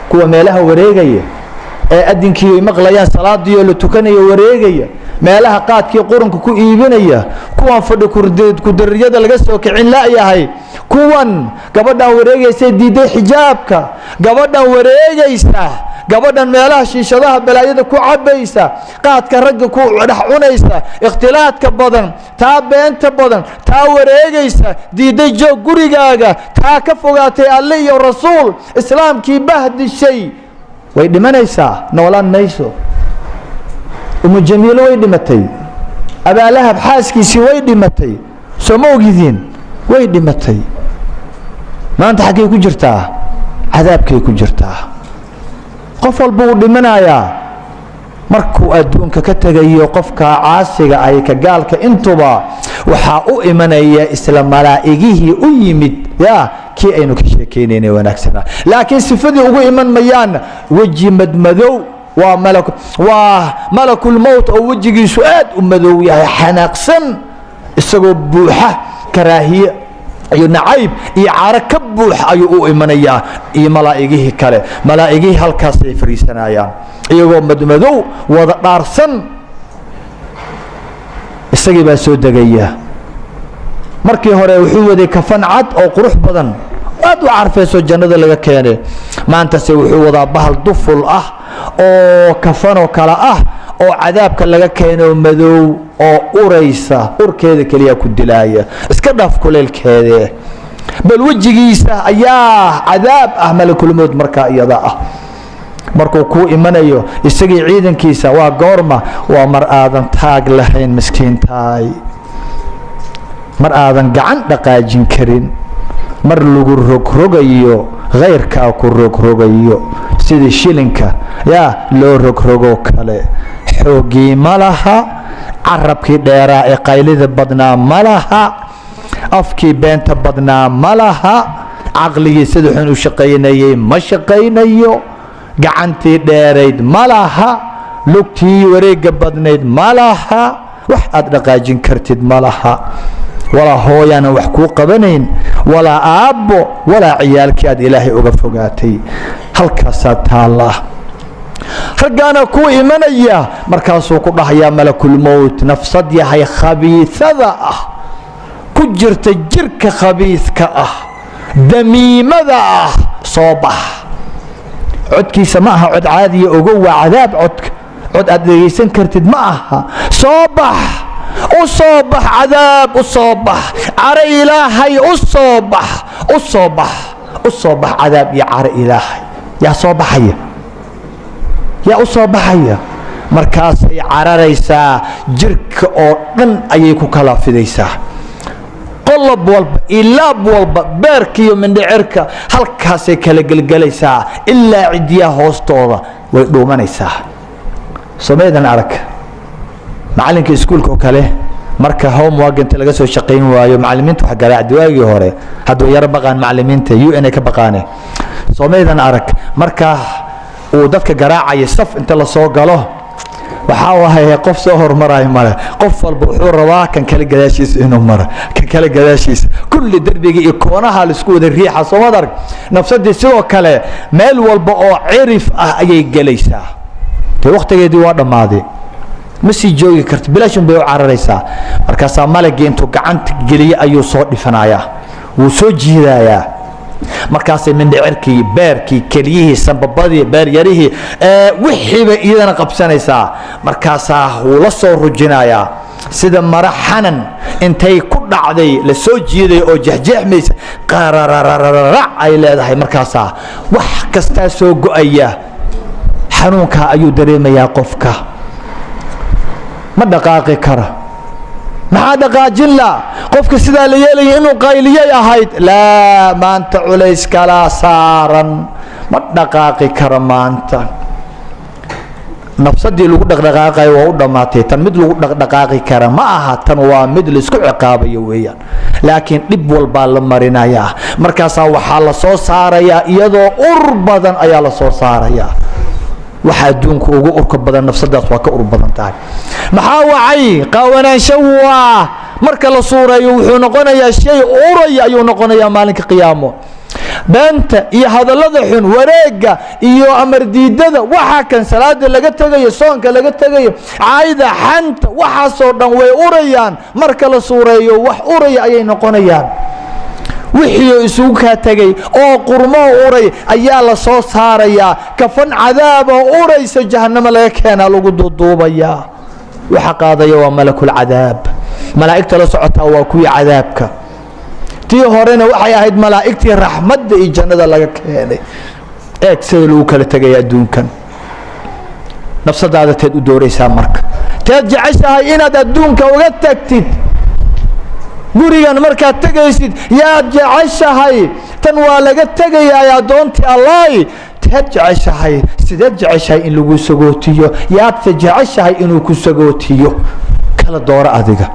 kuwa meelaha wareegaya ee adinkii maqlayaan salaadii oo la tukanayo wareegaya meelaha qaadkii quranka ku iibinaya kuwan fadhi ku dariyada laga soo kicin la yahay kuwan gabadhan wareegaysa diiday xijaabka gabadhan wareegaysa gabadhan meelaha shiishadaha balaayada ku cabaysa qaadka ragga ku dhax cunaysa ikhtilaadka badan taa beenta badan taa wareegaysa diiday joog gurigaaga taa ka fogaatay alle iyo rasuul islaamkii bahdishay way dhimanaysaa noolaan mayso umu jamiilo way dhimatay abaalahab xaaskiisii way dhimatay soo ma ogidin way dhimatay maanta xagee ku jirtaa cadaabkay ku jirtaa qof walba uu dhimanayaa markuu adduunka ka tagayo qofka caasiga ay ka gaalka intuba waxa u imanaya isla malaa'igihii u yimid kii aynu ka sheekeynayna wanaagsana laakiin sifadii ugu iman mayaan waji madmadow waa malakul maut oo wajigiisu aad u madow yahay xanaaqsan isagoo buuxa karaahiye iyo nacayb iyo caara ka buux ayuu u imanayaa iyo malaa'igihii kale malaa'igihii halkaas ay fariisanayaan iyagoo madmadow wada dhaarsan isagii baa soo degaya markii hore wuxuu waday kafan cad oo qurux badan aad u carfayso jannada laga keenay maantase wuxuu wadaa bahal duful ah oo kafanoo kala ah oo cadaabka laga keeno madow oo uraysa urkeeda kaliya ku dilaaya iska dhaaf kuleelkeeda bal wajigiisa ayaa cadaab ah malakul maut marka iyada ah markuu ku imanayo isagii ciidankiisa waa goorma waa mar aadan taag lahayn miskiintaay mar aadan gacan dhaqaajin karin mar lagu rogrogayo غيرka ku rogrogayo sidii shilinka loo rogrogo kale xoogii malaha carabkii dheeraa ee qaylida badnaa malaha afkii beenta badnaa malaha aqligii sida xun u shaqeynayay ma shaqeynayo gacantii dheerayd malaha lugtii wareega badnayd malaha wax aad dhaqaajin kartid malaha ولا هويانا وحكو قبنين ولا أبو ولا عيالك أد إلهي أغفقاتي هل كاساتها الله رجانا كو إيمانيا مركاسو قرح يا ملك الموت نفسد يا هي خبيثة كجرت جرك خبيث كأه دميمة صباح عدكي سماها عد عادي أقوى عذاب عدك عد أدريسن كرتد معها صباح أصبح عذاب أصبح عر إلهي أصبح عذاب يا عر إلهي يا صباحية يا أصبحية مركز عر ريسا جرك أورن أيكو كلا في ريسا قلب والب إلا بولب باركي من دعرك هل كاسي كلا جلجليسا إلا عديا هوستورا ودومانيسا سميدا عرك معلنك اسكولك وكاله marka homework inta laga soo shaqeyn waayo macallimiintu waxa garaacdi waagii hore haduu yar baqaan macallimiinta UN ka baqaane Soomaalidan arag marka uu dadka garaacay saf inta la soo galo waxa wahay qof soo hormaray mara qof walba wuxuu rabaa kan kale gadaashiis inuu mara kan kale gadaashiis kulli darbiga iyo koonaha la isku wada riixa Soomaalidan nafsadii sidoo kale meel walba oo cirif ah ayay galaysaa waqtigeedii waa dhamaaday مسي جوي كرت بلاش بيو عرريسا مركاسا مالك انتو قعنت قليا ايو صوت دفنايا وسو جيدايا مركاسا من دعركي باركي كليه سنببادي بار يريه وحيبا ايدانا قبسانيسا مركاسا ولصو رجنايا سيدا مرحانا انتي كل عدي لسو جيدايا او جهجح ميسا قرررررررع اي لادهي مركاسا وحكستا سو قوئيا حنونكا ايو دريما يا قفكا ما دقاقي كره ما دقاجين لا قفك سيدا ليالي انو قايليه اهيد لا ما انت عليس كلا سارا ما دقاقي كره ما انت نفسدي لو دقدقاقي وا دماتي تن مid لو دقدقاقي كره ما اها تن وا mid la isku ciqaabayo weeyaan laakiin dib walba la marinaya markaas waxa la soo saaraya iyadoo ur badan ayaa la soo saaraya waxa adduunku ugu urka badan nafsadaas waa ka ur badan tahay maxaa wacay qawanaanshawa marka la suurayo wuxuu noqonayaa shay uray ayuu noqonayaa maalinka qiyaamo beenta iyo hadallada xun wareega iyo amar diidada waxa kan salaada laga tagayo soonka laga tagayo caayda xanta waxaasoo dhan way urayaan marka la suureeyo wax uraya ayay noqonayaan wixii isugu ka tagay oo qurmo uray ayaa la soo saarayaa kafan cadaab oo uraysa jahannama laga keenaa lagu duuduubayaa waxa qaadaya waa malakul cadaab malaa'igta la socota waa kuwii cadaabka tii horena waxay ahayd malaa'igtii raxmadda iyo jannada laga keenay eeg sida lagu kala tagay adduunkan nafsadaada teed u dooraysaa marka teed jeceshahay inaad adduunka uga tagtid gurigan markaad tagaysid yaad jeceshahay tan waa laga tegayaa adoontii allahi teed jeceshahay sideed jeceshahay in lagu sagootiyo yaadse jeceshahay inuu ku sagootiyo kala dooro adiga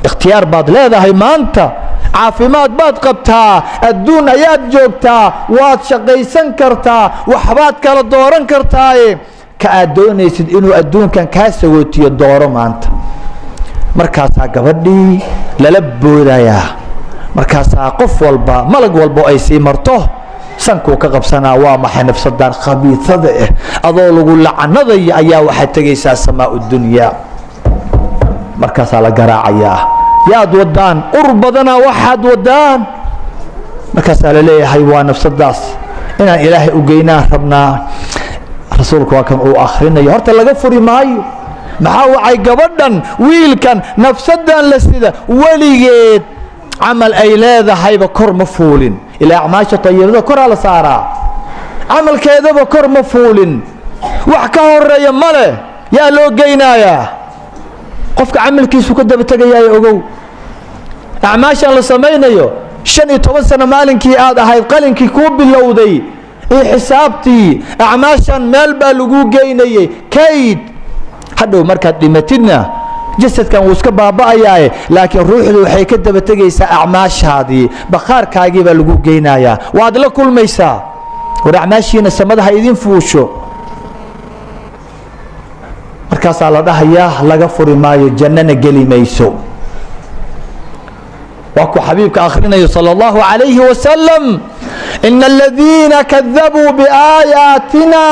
ikhtiyaar baad leedahay maanta caafimaad baad qabtaa adduun ayaad joogtaa waad shaqaysan kartaa waxbaad kala dooran kartaaye ka aad doonaysid inuu adduunkan kaa sagootiyo dooro maanta markaasaa gabadhii lala boodayaa markaasaa qof walba malag walbo ay sii marto sankuu ka qabsanaa waa maxay nafsadaan khabiisada adoo lagu lacanadaya ayaa waxaad tegaysaa samaa dunyaa markaasaa la garaacayaa yaad wadaan ur badanaa waxaad wadaan markaasaa la leeyahay waa nafsadaas inaan ilaahay u geynaan rabnaa rasuulku waa kan uu akhrinayo horta laga furi maayo maxaa wacay gabadhan wiilkan nafsadan la sida weligeed camal ay leedahayba kor ma fuulin ilaa acmaasha tayibada koraa la saaraa camalkeedaba kor ma fuulin wax ka horeeya male yaa loo geynayaa qofka camalkiisu ka daba tegayaayo ogow acmaashan la samaynayo 15 sano maalinkii aad ahayd qalinkii kuu bilowday iyo xisaabtii acmaashan meel baa lagu geynayay kayd hadhow markaad dhimatidna jasadkan wuu iska baaba'ayaaye laakiin ruuxdu waxay ka daba tegaysaa acmaashaadii bakhaarkaagii baa lagu geynayaa waad la kulmaysaa war acmaashiina samada ha idin fuusho markaasaa la dhahayaa laga furi maayo jannana geli mayso waa ku xabiibka akhrinayo sala allahu calayhi wasalam ina aladiina kadabuu biaayaatina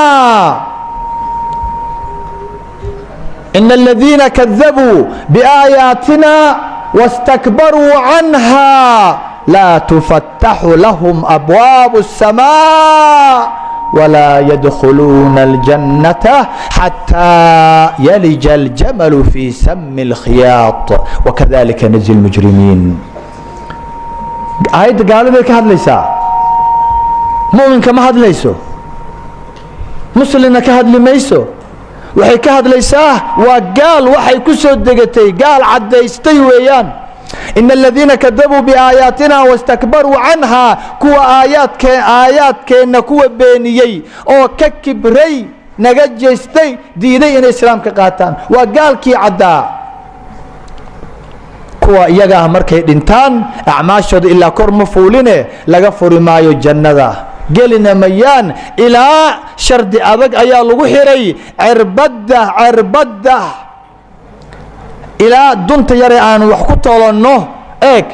إن الذين كذبوا بآياتنا واستكبروا عنها لا تفتح لهم أبواب السماء ولا يدخلون الجنة حتى يلج الجمل في سم الخياط وكذلك نجزي المجرمين آية قالوا ذلك هذا ليس مؤمن كما هذا ليس مسلم كهذا لميسو waxay ka hadlaysaa waa gaal waxay ku soo degatay gaal cadaystay weeyaan in alladina kadabuu biaayaatina wastakbaruu canha kuwa aayaadkeena kuwa beeniyey oo ka kibray naga jeestay diiday inay islaamka qaataan waa gaalkii caddaa kuwa iyaga markay dhintaan acmaashooda ilaa kor ma fuuline laga furi maayo jannada gelina mayaan ilaa shardi adag ayaa lagu xiray cirbada ilaa dunta yare aan wax ku toolanno eeg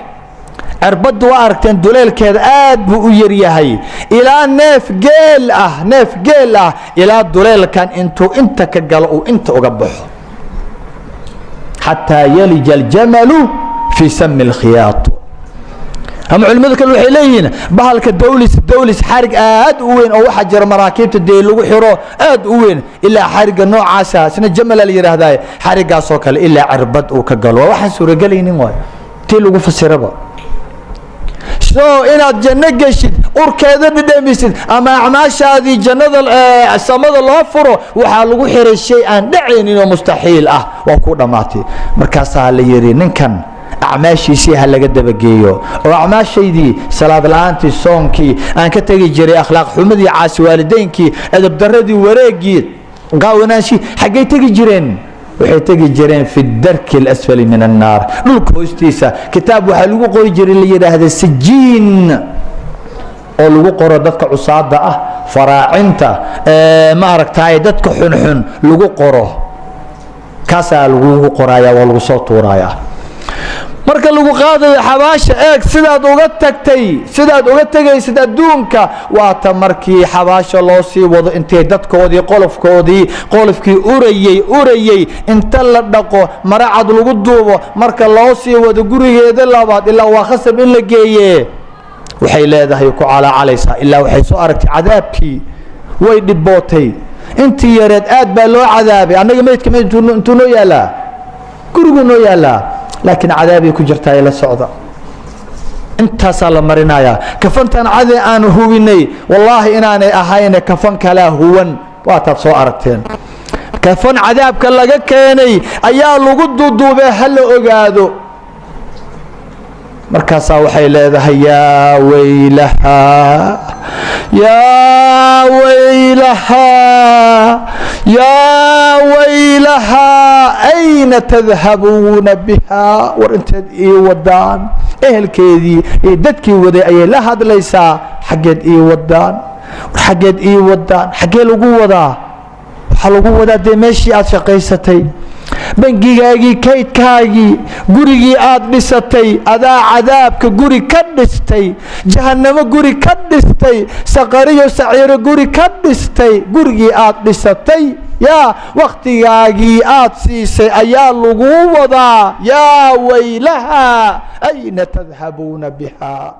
cirbaddu waa aragteen duleelkeeda aad buu u yaryahay ilaa neef geel ah ilaa duleelkan intuu inta ka galo uu inta uga baxo xataa yalija aljamalu fii sami اlkhiyaat ama culimadu kale waxay leeyihiin bahalka dawlis xarig aad u weyn oo waxa jira maraakiibta dee lagu xiro aad u weyn ilaa xariga noocaasa isna jamal la yiraahdaa xarigaas oo kale ilaa cirbad uu ka galo waxaan suuragelaynin waay tii lagu fasiraba soo inaad janno geshid urkeeda dhadhamisid ama acmaashaadii jannada samada loo furo waxaa lagu xiray shay aan dhacaynin oo mustaxiil ah waa ku dhamaatay markaasaa la yiri ninkan acmaashiisii ha laga dabageeyo oo acmaashaydii salaad la'aantii soonkii aan ka tegi jiray akhlaaq xumadii caasi waalideynkii adab daradii wareegii qaawanaashi xaggay tegi jireen waxay tegi jireen fi darki alasfali min annaar dhulka hoostiisa kitaab waxaa lagu qori jiray la yidhaahda sijiin oo lagu qoro dadka cusaada ah faraacinta ma aragtaay dadka xunxun lagu qoro kaasaa lagu qorayaa waa lagu soo tuurayaa marka lagu qaadayo xabaasha eeg sidaad uga tegaysid adduunka waata markii xabaasha loo sii wado intay dadkoodii qolofkii urayey inta la dhaqo maracad lagu duubo marka loo sii wado gurigeeda labaad ilaa waa khasab in la geeye waxay leedahay ku calaacalaysaa ilaa waxay soo aragtay cadaabkii way dhibootay intii yareed aad baa loo cadaabay annaga meydka intuu noo yaalaa gurigu noo yaalaa laakiin cadaabay ku jirtaa la socda intaasaa la marinayaa kafantan cade aan hubinay wallaahi inaanay ahayne kafan kalaa huwan waataad soo aragteen kafan cadaabka laga keenay ayaa lagu duuduubee ha la ogaado markaasaa waxay leedahay yaa waylahaa yaa waylahaa yaa waylahaa ayna tadhabuuna bihaa war inteed ii wadaan ehelkeedii iyo dadkii waday ayay la hadlaysaa xaggeed ii wadaan war xaggeed ii wadaan xaggee lagu wadaa waxaa lagu wadaa dee meeshii aad shaqaysatay bangigaagii kaydkaagii gurigii aad dhisatay adaa cadaabka guri ka dhistay jahannamo guri ka dhistay saqariyo saciiro guri ka dhistay gurigii aad dhisatay yaa wakhtigaagii aad siisay ayaa lagu wadaa yaa waylaha ayna tadhabuuna bihaa